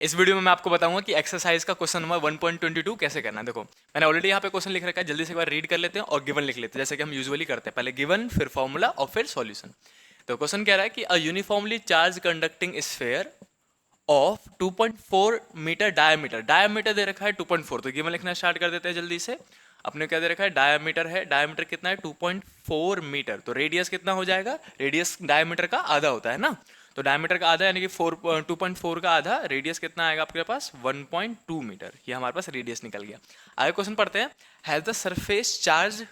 इस वीडियो में मैं आपको बताऊंगा कि एक्सरसाइज का क्वेश्चन नंबर 1.22 कैसे करना है। देखो मैंने ऑलरेडी यहाँ पे क्वेश्चन लिख रखा है, जल्दी से एक बार रीड कर लेते हैं और गिवन लिख लेते हैं जैसे कि हम यूजुअली करते हैं। पहले गिवन, फिर फॉर्मूला और फिर सॉल्यूशन। तो क्वेश्चन कह रहा है कि a uniformly charge conducting sphere of 2.4 metre diameter, diameter दे रखा है 2.4, तो गिवन लिखना स्टार्ट कर देते हैं जल्दी से। अपने क्या दे रखा है, डायमीटर है, डायमीटर कितना है 2.4 मीटर, तो रेडियस कितना हो जाएगा, रेडियस डायमीटर का आधा होता है ना, तो डायमीटर का आधा यानी कि 2.4 का आधा, रेडियस कितना आएगा आपके पास 1.2 मीटर, ये हमारे पास रेडियस निकल गया। आगे क्वेश्चन पढ़ते हैं, has the surface charge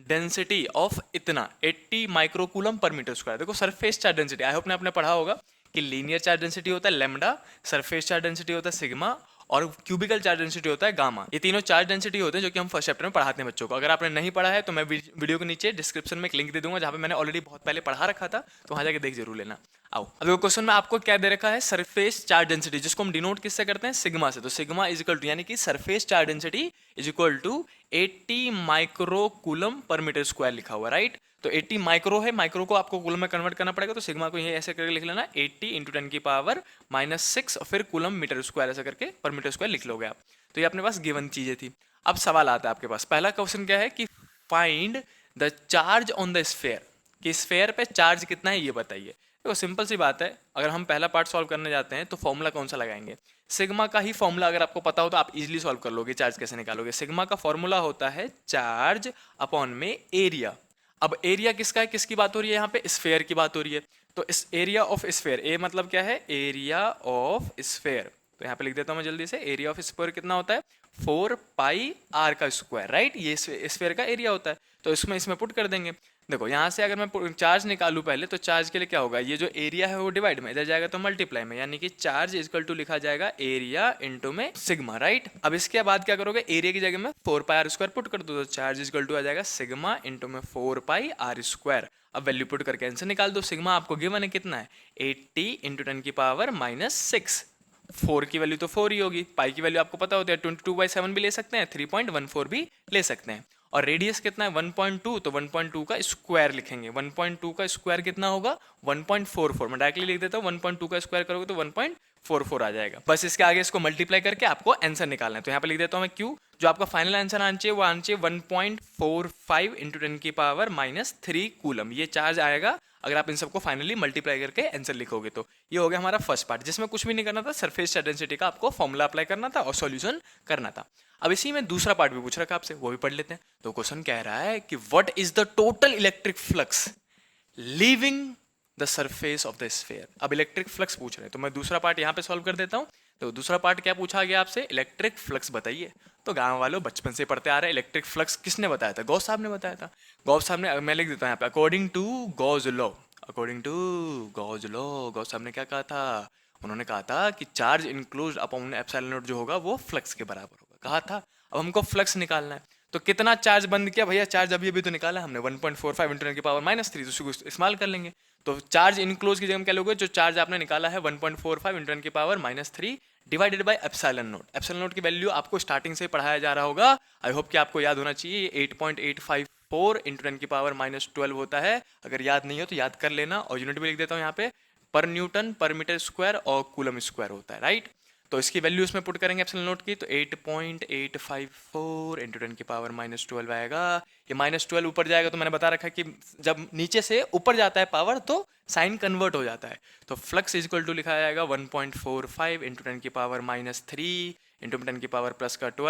density of इतना 80 माइक्रोकूलम पर मीटर स्क्वायर। देखो surface charge density I hope ने आपने पढ़ा होगा कि लीनियर चार्ज डेंसिटी होता है लेमडा, सरफेस चार्ज डेंसिटी होता है सिग्मा और क्यूबिकल चार्ज डेंसिटी होता है गामा। ये तीनों चार्ज डेंसिटी होते हैं जो कि हम फर्स्ट चैप्टर में पढ़ाते हैं बच्चों को। अगर आपने नहीं पढ़ा है तो मैं वीडियो के नीचे डिस्क्रिप्शन में एक लिंक दे दूंगा जहां पे मैंने ऑलरेडी बहुत पहले पढ़ा रखा था, तो वहां जाके देख जरूर लेना। आओ अब देखो क्वेश्चन में आपको क्या दे रखा है, सरफेस चार्ज डेंसिटी, जिसको हम डिनोट किससे करते हैं, सिग्मा से। तो सिग्मा इज इक्वल टू यानी कि surface charge density is equal to 80 micro coulomb per meter square लिखा हुआ, राइट। तो 80 माइक्रो है, माइक्रो को आपको कूलम में कन्वर्ट करना पड़ेगा, तो सिग्मा को ये ऐसे करके लिख लेना 80 इंटू 10 की पावर -6 और फिर कूलम मीटर स्क्वायर ऐसा करके पर मीटर स्क्वायर लिख लोगे आप। तो ये अपने पास गिवन चीजें थी। अब सवाल आता है आपके पास, पहला क्वेश्चन क्या है कि find the charge on the sphere, कि स्फेयर पे चार्ज कितना है ये बताइए। देखो सिंपल सी बात है, अगर हम पहला पार्ट सॉल्व करने जाते हैं तो फॉर्मूला कौन सा लगाएंगे, सिग्मा का ही फॉर्मूला अगर आपको पता हो तो आप इजीली सॉल्व कर लोगे। चार्ज कैसे निकालोगे, सिग्मा का फॉर्मूला होता है चार्ज अपॉन में एरिया। अब एरिया किसका है, किसकी बात हो रही है यहाँ पे, स्फेयर की बात हो रही है। तो इस एरिया ऑफ स्फेयर, ए मतलब क्या है, एरिया ऑफ स्फेयर, तो यहाँ पे लिख देता हूँ मैं जल्दी से, एरिया ऑफ स्फेयर कितना होता है 4 पाई आर का स्क्वायर, राइट, ये स्फेयर का एरिया होता है। तो इसमें पुट कर देंगे। देखो यहाँ से अगर मैं चार्ज निकालूं पहले, तो चार्ज के लिए क्या होगा, ये जो एरिया है वो डिवाइड में, इधर जाएगा तो मल्टीप्लाई में, यानी कि चार्ज इक्वल टू लिखा जाएगा एरिया इंटू में सिग्मा, राइट। अब इसके बाद क्या करोगे, एरिया की जगह में 4 पाई आर स्क्वायर पुट कर दो, तो चार्ज इक्वल टू आ जाएगा सिग्मा इंटू में 4 पाई आर स्क्वायर। अब वैल्यू पुट करके आंसर निकाल दो। सिग्मा आपको गिवन है कितना है 80 इंटू 10 की पावर -6, 4 की वैल्यू तो 4 ही होगी, पाई की वैल्यू आपको पता होती है 22/7 भी ले सकते हैं, 3.14 भी ले सकते हैं। और रेडियस कितना है 1.2, तो 1.2 का स्क्वायर लिखेंगे। 1.2 का स्क्वायर कितना होगा 1.44, मैं डायरेक्टली लिख देता हूँ 1.2 का स्क्वायर करोगे तो 1.44 आ जाएगा। बस इसके आगे इसको मल्टीप्लाई करके आपको आंसर निकालना है, तो यहाँ पे लिख देता हूँ मैं क्यू, जो आपका फाइनल आंसर आना चाहिए वो आना चाहिए 1.45 इंटू 10 की पावर -3 कूलम, ये चार्ज आएगा अगर आप इन सबको फाइनली मल्टीप्लाई करके आंसर लिखोगे। तो ये हो गया हमारा फर्स्ट पार्ट, जिसमें कुछ भी नहीं करना था, सरफेस चार्ज डेंसिटी का आपको फॉर्मूला अप्लाई करना था और सॉल्यूशन करना था। अब इसी में दूसरा पार्ट भी पूछ रखा आपसे, वो भी पढ़ लेते हैं। तो क्वेश्चन कह रहा है कि what is the total electric flux leaving the surface of the sphere. अब इलेक्ट्रिक फ्लक्स पूछ रहे हैं, तो मैं दूसरा पार्ट यहाँ पे सॉल्व कर देता हूँ। तो दूसरा पार्ट क्या पूछा गया आपसे, इलेक्ट्रिक फ्लक्स बताइए। तो गांव वालों बचपन से पढ़ते आ रहे हैं, इलेक्ट्रिक फ्लक्स किसने बताया था, गॉस साहब ने बताया था। गॉस साहब ने, मैं लिख देता हूँ यहाँ पे, according to Gauss law, according to Gauss law, Gauss साहब ने क्या कहा था, उन्होंने कहा था कि charge enclose upon epsilon naught जो होगा वो फ्लक्स के बराबर होगा, कहा था। अब हमको फ्लक्स निकालना है, तो कितना चार्ज बंद किया भैया, चार्ज अभी अभी तो निकाला हमने 1.45 इंटू 10 की पावर -3, तो उसको इस्तेमाल कर लेंगे। तो चार्ज इनक्लोज की जगह क्या लोगे, जो चार्ज आपने निकाला है 1.45 इंटू 10 की power -3 divided by epsilon not. Epsilon not की वैल्यू आपको स्टार्टिंग से पढ़ाया जा रहा होगा, आई होप कि आपको याद होना चाहिए, 8.854 इंटू 10 की पावर -12 होता है। अगर याद नहीं हो तो याद कर लेना, और यूनिट भी लिख देता हूँ यहाँ पे, पर न्यूटन पर मीटर स्क्वायर और कूलम स्क्वायर होता है, राइट। तो इसकी वैल्यू इसमें पुट करेंगे एप्सिलॉन नॉट की, तो 8.854 इंटू 10 की पावर -12 आएगा। ये -12 ऊपर जाएगा, तो मैंने बता रखा है कि जब नीचे से ऊपर जाता है पावर तो साइन कन्वर्ट हो जाता है। तो फ्लक्स इज इक्वल टू लिखा जाएगा 1.45 इंटू 10 की पावर -3 इंटू 10 की पावर +12